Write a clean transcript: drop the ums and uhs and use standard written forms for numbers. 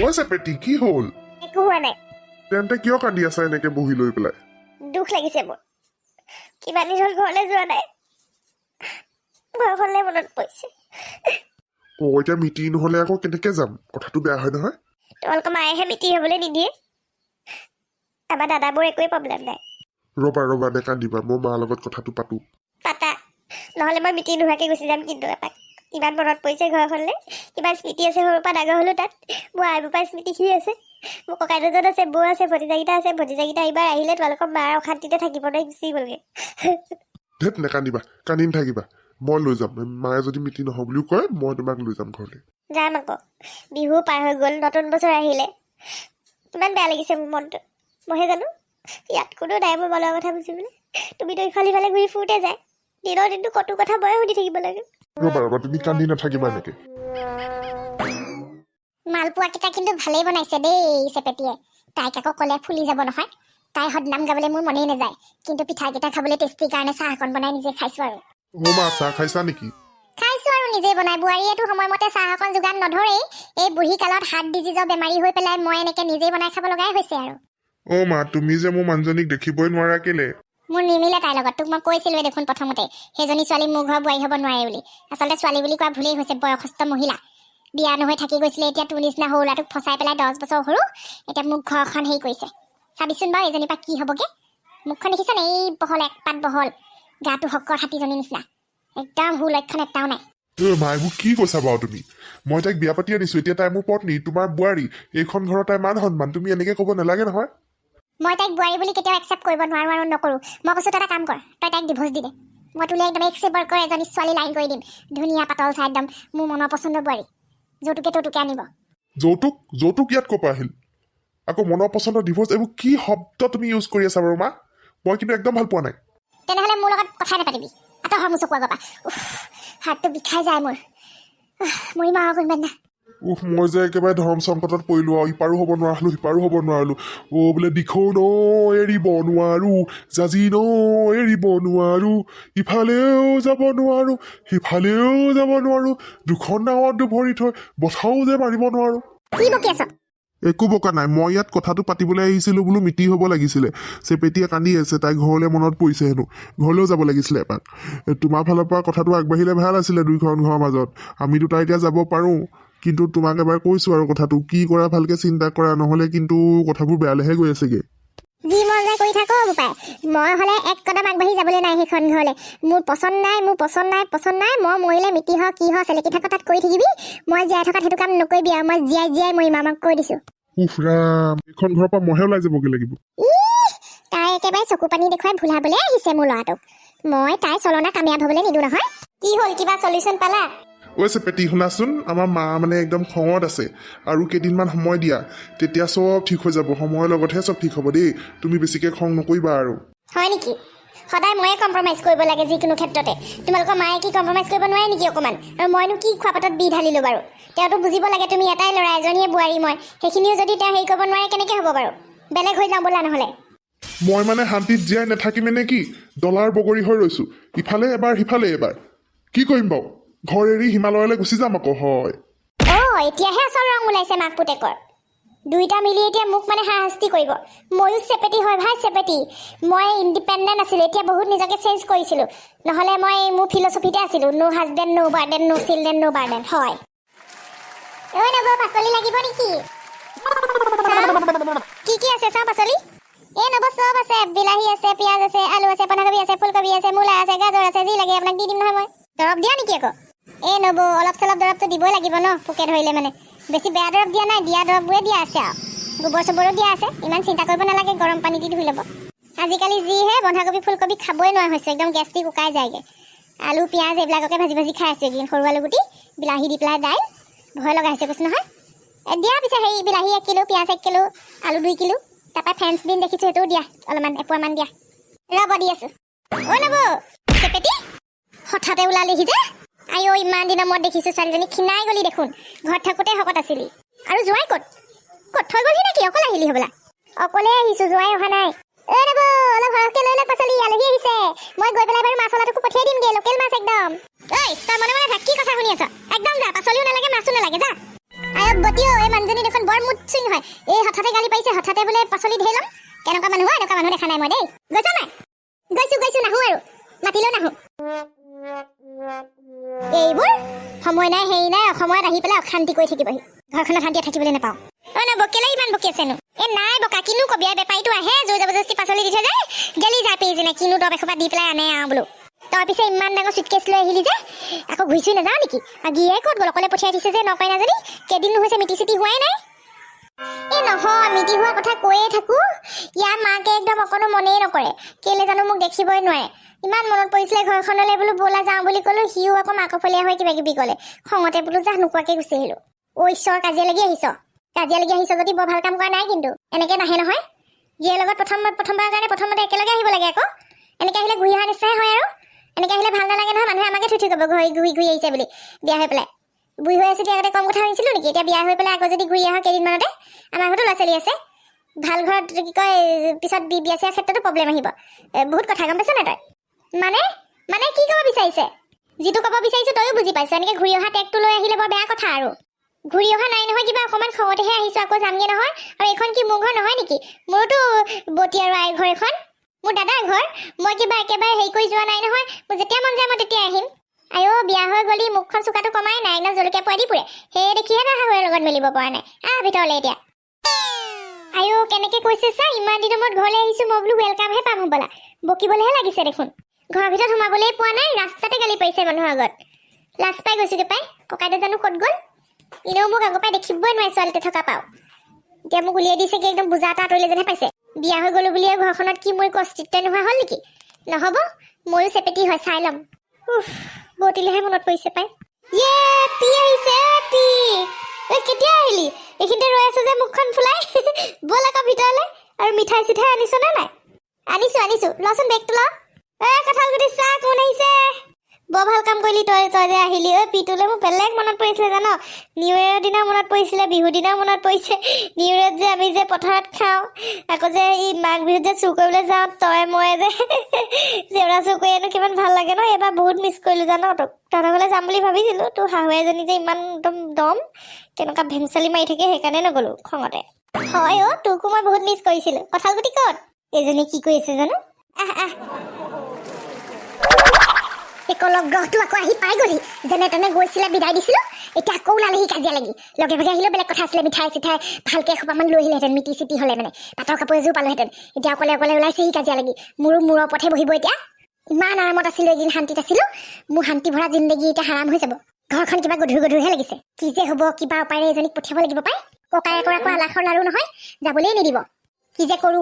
কৈছে পেটি কি হ'ল? একো হোৱা নাই। তেন্তে কিয় কান্দি আছা এনেকে বহি লৈ পেলাই? দুখ লাগিছে মোৰ। কিমান দিন হ'ল ঘৰলৈ যোৱা নাই। ঘৰখনলৈ মনত পৰিছে। এতিয়া মিটিং নহ'লে আকৌ কেনেকে যাম? কথাটো বেয়া হয় নহয়। তোমালোকৰ মায়েহে মিটিং হ'বলৈ নিদিয়ে। আমাৰ দাদাবোৰ একোৱেই প্ৰব্লেম নাই। ৰবা নেকান্দিবা, মই মাৰ লগত কথাটো পাতো। পাতা, নহ'লে মই মিটিং নোহোৱাকৈ গুচি যাম। কিন্তু এপাক ইমান মনত পৰিছে ঘৰখনলৈ। কিমান স্মৃতি আছে, সৰুৰ পৰা ডাঙৰ হ'লো তাত। মোৰ আই বোপাৰ স্মৃতিখিনি আছে। মোৰ ককাই দুজন আছে, বৌ আছে, ভতিজাকেইটা আছে। ভতিজাকেইটা এইবাৰ আহিলে তোমালোকৰ মাৰ অশান্তিতে থাকিব নোৱাৰি গুচি গ'লগৈ। ধেত নেকান্দিবা, কান্দি নাথাকিবা। মই লৈ যাম। মায়ে যদি মিটিং নহওঁ বুলিও কয়, মই তোমাক লৈ যাম ঘৰলৈ। যাম আকৌ। বিহু পাৰ হৈ গ'ল, নতুন বছৰ আহিলে। কিমান বেয়া লাগিছে মোৰ মনটো। মইহে জানো, ইয়াত কোনো নাই মোৰ মনৰ কথা বুজিবলৈ। তুমিতো ইফালে সিফালে ঘূৰি ফুৰোতে যায়। দিনৰ দিনটো কটু কথা ময়ে শুনি থাকিব লাগে। ৰবা তুমি কান্দি নাথাকিবা এনেকে। মালপোৱাকেইটা কিন্তু ভালেই বনাইছে দেই চেপেটিয়ে। তাইক আকৌ ক'লে ফুলি যাব নহয়। তাই সদনাম গাবলৈ মোৰ মনেই নাযায়। কিন্তু পিঠাকেইটা খাবলৈ টেষ্টিৰ কাৰণে চাহ অকণ বনাই নিজে খাইছো আৰু। মা চাহ খাইছা নেকি? খাইছো আৰু নিজে বনাই। বোৱাৰীয়েতো সময়মতে চাহ অকণ যোগান নধৰেই। এই বুঢ়ী কালত হাৰ্ট ডিজিজৰ বেমাৰী হৈ পেলাই মই এনেকে নিজেই বনাই খাব লগাই হৈছে আৰু। মা তুমি যে মোৰ মানুহজনীক দেখিবই নোৱাৰা কেলে? মোৰ নিমিলে তাইৰ লগত। তোক মই কৈছিলোৱে দেখোন প্ৰথমতে, সেইজনী ছোৱালী মোৰ ঘৰৰ বোৱাৰী হ'ব নোৱাৰে বুলি। আচলতে ছোৱালী বুলি কোৱা ভুলেই হৈছে, বয়সস্থ মহিলা। বিয়া নহৈ থাকি গৈছিলে, এতিয়া তোৰ নিচিনা সৰু ল'ৰাটোক ফচাই পেলাই 10 বছৰ সৰু। এতিয়া মোক ঘৰখন হেৰি কৰিছে। চাবিচোন বাৰু এজনীৰ পৰা কি হ'বগে। মুখখন দেখিছানে? এই বহল, এক পাত বহল, গাটো শক্কৰ হাতীজনীৰ নিচিনা। একদম সু লক্ষণ এটাও নাই। মাইবোৰ কি কৈছা বাৰু তুমি? মই তাইক বিয়া পাতি আনিছো, এতিয়া তাই মোৰ পত্নী, তোমাৰ বোৱাৰী। এইখন ঘৰৰ তাই মান সন্মান, তুমি এনেকে ক'ব নালাগে নহয়। মই তাইক বোৱাৰী বুলি কেতিয়াও একচেপ্ট কৰিব নোৱাৰো আৰু নকৰো। মই কৈছো তই এটা কাম কৰ, তই তাইক ডিভোৰ্চ দি দে। মই তোলে একদম এক্সেপ্ট কৰি এজনী ছোৱালী লাইন কৰি দিম। ধুনীয়া পাতল চাই, একদম মোৰ মনৰ পচন্দৰ বোৱাৰী। যৌতুকে আনিব। যৌতুক ইয়াত ক'ৰ পৰা আহিল? আকৌ মনৰ পচন্দৰ ডিভোৰ্চ, এইবোৰ কি শব্দ তুমি ইউজ কৰি আছা বাৰু মা? মই কিন্তু একদম ভাল পোৱা নাই। তেনেহ'লে মোৰ লগত কথাই নাপাতিবি। আঁতৰ মোৰ চকু আগৰ পৰা। হাতটো বিষাই যায় মোৰ। মৰিম আৰু কোনোবা দিনা। মই যে একেবাৰে ধৰ্ম সংকটত পৰিলো আৰু। ইপাৰো হ'ব নোৱাৰিলো, সিপাৰো হ'ব নোৱাৰিলো। বোলে দিখৌ ন এৰিব নোৱাৰো, জাজি ন এৰিব নোৱাৰো, ইফালেও যাব নোৱাৰো, সিফালেও যাব নোৱাৰো, দুখন নাৱত ভৰি থৈ বঠাও যে মাৰিব নোৱাৰো। কি বকি আছ? একো বকা নাই। মই ইয়াত কথাটো পাতিবলৈ আহিছিলো, বোলো মিটিং হ'ব লাগিছিলে। চেপেটিয়ে কান্দি আছে, তাই ঘৰলৈ মনত পৰিছে হেনো। ঘৰলৈও যাব লাগিছিলে এপাক। তোমাৰ ফালৰ পৰা কথাটো আগবাঢ়িলে ভাল আছিলে দুইখন ঘৰৰ মাজত। আমি দুটা এতিয়া যাব পাৰো, কিন্তু তোমাক এবাৰ কৈছো আৰু কথাটো কি কৰা ভালকে চিন্তা কৰা, নহ'লে কিন্তু কথাবোৰ বেয়ালেহে গৈ আছেগে। যি মন যায় কৰি থাকো বোপাই। মই হ'লে এক কদম আগবাঢ়ি যাবলৈ নাই সেইখন ঘৰলৈ। মোৰ পচন্দ নাই। মই মৰিলে মিতি হওক কি হওক চেলেকি থাক তাত কৰি থাকিবি। মই জীয়াই থকাত সেইটো কাম নকৰিবি আৰু। মই জীয়াই মৰিম, আমাক কৈ দিছো। উফ ৰাম, এইখন ঘৰৰ পৰা মহে ওলাই যাবগে লাগিব। তাই একেবাৰে চকু পানী দেখুৱাই ভুলাবলৈ আহিছে মোৰ ল'ৰাটোক। মই তাই চলনা কামিয়াব হ'বলৈ নিদো নহয়। কি হ'ল, কিবা চলিউশ্যন পালা? চেপেটি শুনাচোন, আমাৰ মা মানে একদম খঙত আছে। আৰু কেইদিনমান সময় দিয়া, তেতিয়া চব ঠিক হৈ যাব। সময়ৰ লগতহে চব ঠিক হ'ব দেই। তুমি বেছিকে খং নকৰিবা আৰু। হয় নেকি? সদায় ময়ে কম্প্ৰমাইজ কৰিব লাগে যিকোনো ক্ষেত্ৰতে। তোমালোকৰ মায়ে কি কম্প্ৰমাইজ কৰিব নোৱাৰে নেকি অকণমান? আৰু মইনো কি খোৱা পাতত বি ঢালিলোঁ বাৰু? তেওঁতো বুজিব লাগে তুমি এটাই ল'ৰা, এজনীয়ে বোৱাৰী মই। সেইখিনিও যদি তেওঁ হেৰি কৰিব নোৱাৰে কেনেকৈ হ'ব বাৰু? বেলেগ হৈ যাওঁ ব'লা নহ'লে। মই মানে শান্তিত জীয়াই নাথাকিমে নে কি? ডলাৰ বগৰী হৈ ৰৈছো, ইফালে এবাৰ সিফালে এবাৰ। কি কৰিম বাৰু? ঘৰ এৰি হিমালয়লৈ গুচি যাম আকৌ। হয় এতিয়াহে আচল ৰং ওলাইছে মাক পুতেকৰ। দুইটা মিলি এতিয়া মোক মানে শাস্তি কৰিব। ময়ো চেপেটি হয় ভাই, চেপেটি। মই ইণ্ডিপেণ্ডেণ্ট আছিলোঁ, এতিয়া বহুত নিজকে চেঞ্জ কৰিছিলোঁ। নহ'লে মই মোৰ ফিলচফিতে আছিলোঁ, ন' হাজবেণ্ড, ন' বাৰ্ডেন, ন' চিলড্ৰেন, ন' বাৰ্ডেন। হয় নব, পাচলি লাগিব নেকি? কি আছে চাওঁ পাচলি? নব চব আছে। বিলাহী আছে, পিঁয়াজ আছে, আলু আছে, বন্ধাকবি আছে, ফুলকবি আছে, মূলা আছে, গাজৰ আছে, যি লাগে আপোনাক দি দিম নহয় মই। দৰৱ দিয়া নেকি আকৌ? নব, অলপ চলপ দৰৱটো দিবই লাগিব ন, পোকে ধৰিলে মানে। বেছি বেয়া দৰৱ দিয়া নাই, দিয়া দৰৱবোৰে দিয়া আছে আৰু। গোবৰ চোবৰো দিয়া আছে। ইমান চিন্তা কৰিব নালাগে, গৰম পানী দি ধুই ল'ব। আজিকালি যিহে বন্ধাকবি ফুলকবি খাবই নোৱাৰা হৈছে, একদম গেষ্ট্ৰিক উকাই যায়গৈ। আলু পিঁয়াজ এইবিলাককে ভাজি খাই আছোঁ এইকেইদিন। সৰু আলু গুটি, বিলাহী দি পেলাই দাইল, ভয় লগা হৈছে কৈছোঁ নহয়। দিয়া পিছে হেৰি বিলাহী 1 কিলো, পিঁয়াজ 1 কিলো, আলু 2 কিলো, তাৰপৰা ফ্ৰেঞ্চ বিন দেখিছোঁ সেইটোও দিয়া অলপমান, এপোৱামান দিয়া। ৰ'ব দি আছোঁ। নব, চেপেটি হঠাতে ওলালেহি যে। ইমান দিনৰ মূৰত দেখিছোঁ ছোৱালীজনী ক্ষীণাই গ'লি দেখোন। ঘৰত থাকোঁতে শকত আছিলি। আৰু জোঁৱাই ক'ত থৈ গ'লহি নেকি? অকলে আহিলি হ'বলা? অকলে আহিছোঁ, জোঁৱাই অহা নাই। নব, অলপ সৰহকৈ লৈ লওক পাচলি, আলহী আহিছে। মই গৈ পেলাই বাৰু মাছ অলাটোকো পঠিয়াই দিমগৈ, লোকেল মাছ একদম। এই তই মনে মনে থাক, কি কথা শুনি আছ? একদম যা, পাচলিও নালাগে মাছো নালাগে, যা। আয়ব বটিও, এই মানুহজনী দেখোন বৰ মুচ্ছিং হয়। এই হঠাতে গালি পাৰিছে, হঠাতে বোলে পাচলি ধেৰ ল'ম। কেনেকুৱা মানুহ হয়, এনেকুৱা মানুহ দেখা নাই মই দেই। গৈছ নাই? গৈছো নাহো আৰু মাতিলেও নাহো। এইবোৰ সময় নাই, হেৰি নাই, অসময়ত আহি পেলাই অশান্তি কৰি থাকিবহি। ঘৰখনত শান্তিয়ে থাকিবলৈ নাপাওঁ। অ ন বকেলে ইমান বকি আছেনো? এ নাই বকা, কিনো কবি, বেপাৰীটো আহে জোৰ জবৰদস্তি পাচলি দি থৈ যায়, গেলি যায় পেজনে, কিনো দব এসোপা দি পেলাই আনে আৰু বোলো। তই পিছে ইমান ডাঙৰ চুটকেছ লৈ আহিলি যে, আকৌ ঘূৰি চুই নাযাওঁ নেকি? আৰু গিয়ে ক'ত গ'ল? অকলে পঠিয়াই দিছে যে নকয় নাজানি, কেইদিন হৈছে মিটি চিটি হোৱাই নাই। এই নহয়, মিটি হোৱা কথা কৈয়ে থাকো, ইয়াৰ মাকে একদম অকণো মনেই নকৰে। কেলে জানো মোক দেখিবই নোৱাৰে। ইমান মনত পৰিছিলে ঘৰখনলৈ, বোলো ব'লা যাওঁ বুলি ক'লো, সিও আকৌ মাকফলীয়া হৈ কিবা কিবি ক'লে। খঙতে বোলো যা, নোকোৱাকে গুচি আহিলো। অ ঈশ্বৰ, কাজিয়া লাগি আহিছ যদি বৰ ভাল কাম কৰা নাই কিন্তু। এনেকে নাহে নহয়, গিয়ে লগত প্ৰথমবাৰৰ কাৰণে প্ৰথমতে একেলগে আহিব লাগে আকৌ। এনেকে আহিলে ঘূৰি অহা নিচিনাই হয় আৰু। এনেকে আহিলে ভাল নালাগে নহয়, মানুহে আমাকে থুই ক'ব ঘূৰি আহিছে বুলি বিয়া হৈ পেলাই। বুঢ়ী হৈ আছে, আগতে কম কথা শুনিছিলো নেকি? এতিয়া বিয়া হৈ পেলাই আকৌ যদি ঘূৰি আহা কেইদিনমানতে, আমাৰ ঘৰতো ল'ৰা ছোৱালী আছে। ভাল ঘৰত কি কয়, পিছত বিয়া চিয়াৰ ক্ষেত্ৰতো প্ৰব্লেম আহিব। বহুত কথা গম পাইছ নাই তই? মানে কি ক'ব বিচাৰিছে? যিটো ক'ব বিচাৰিছো তইও বুজি পাইছ। এনেকে ঘূৰি অহা টেগটো লৈ আহিলে বৰ বেয়া কথা আৰু। ঘূৰি অহা নাই নহয়, কিবা অকণমান খঙতেহে আহিছো, আকৌ যামগে নহয়। আৰু এইখন কি মোৰ ঘৰ নহয় নেকি? মোৰতো বটি আৰু আইৰ ঘৰ এখন, মোৰ দাদাৰ ঘৰ। মই কিবা একেবাৰে হেৰি কৰি যোৱা নাই নহয়। মোৰ যেতিয়া মন যায় মই তেতিয়া আহিম। আইও বিয়া হৈ গলি, মুখখন চুকাটো কমাই নাই, একদম জলকীয়া পোৱাই দি পুৰে। সেয়ে দেখিহে না শাহুৱেৰ লগত মিলিব পৰা নাই। ভিতৰলৈ এতিয়া। আইও কেনেকে কৈছে চা, ইমান দিনৰ মূৰত ঘৰলৈ আহিছো, মই বোলো ৱেলকামহে পাম হ'বলা। বকিবলৈহে লাগিছে দেখোন। ঘৰৰ ভিতৰত সোমাবলৈ পোৱা নাই, ৰাস্তাতে গালি পাৰিছে মানুহৰ আগত। লাজ পাই গৈছোগে পাই। ককাইদেউ জানো ক'ত গ'ল? এনেও মোক আগৰ পৰাই দেখিবই নোৱাৰে ছোৱালীতে থকা পাওঁ। এতিয়া মোক উলিয়াই দিছে কি, একদম বুজা এটা আঁতৰিলে যেনহে পাইছে। বিয়া হৈ গলো বুলিয়ে ঘৰখনত কি মোৰ অস্তিত্বই নোহোৱা হ'ল নেকি? নহ'ব, ময়ো চেপেটি হয়, চাই ল'ম। বটিলেহে মনত পৰিছে পাই। পি আহিছে, পি কেতিয়া আহিলি? এইখিনিতে ৰৈ আছো যে মুখখন ফুলাই। ব'ল আকৌ ভিতৰলৈ। আৰু মিঠাই চিঠাই আনিছ নে নাই? আনিছো। লচোন বেগটো ল। কঁঠাল গুটি চাহ, কোন আহিছে? বৰ ভাল কাম কৰিলি তই যে আহিলি। পিটোলৈ মোক বেলেগ মনত পৰিছিলে জান। নিউ ইয়েৰৰ দিনাও মনত পৰিছিলে, বিহুৰ দিনাও মনত পৰিছে। নিউ ইয়েৰত যে আমি যে পথাৰত খাওঁ, আকৌ যে এই মাঘ বিহুত যে চুৰ কৰিবলৈ যাওঁ, তই মই যে জেউৰা চুৰ কৰি আনো, কিমান ভাল লাগে ন। এবাৰ বহুত মিছ কৰিলো জান তোক। তহঁতৰ ঘৰলৈ যাম বুলি ভাবিছিলো, তোৰ শাহু এজনী যে ইমান একদম দম, কেনেকুৱা ভেমচালি মাৰি থাকে, সেইকাৰণে নগলো খঙতে। হয় তোকো মই বহুত মিছ কৰিছিলো। কঁঠাল গুটি ক'ত? এইজনী কি কৰি আছে জানো। একলগ গ্ৰহটো আকৌ আহি পাই গ'লি। যেনে তেনে গৈছিলে, বিদায় দিছিলো, এতিয়া আকৌ ওলালেহি কাজিয়া লাগি। লগে ভাগে আহিলেও বেলেগ কথা আছিলে, মিঠাই চিঠাই ভালকে এসোপামান লৈ আহিলেহেঁতেন, মিটি চিটি হ'লে মানে পাটৰ কাপোৰ এযোৰ পালোহেঁতেন। এতিয়া অকলে ওলাইছে সি কাজিয়া লাগি। মোৰো মূৰৰ ওপৰতহে বহিব এতিয়া। ইমান আৰামত আছিলো, এদিন শান্তিত আছিলো, মোৰ শান্তি ভৰা জিন্দগী এতিয়া হাৰাম হৈ যাব। ঘৰখন কিবা গধুৰহে লাগিছে। কি যে হ'ব, কিবা উপায়েৰে এজনীক পঠিয়াব লাগিব পাই। ককায়েকৰ আকৌ আলাসৰ লাৰু নহয়, যাবলেই নিদিব। কি যে কৰো।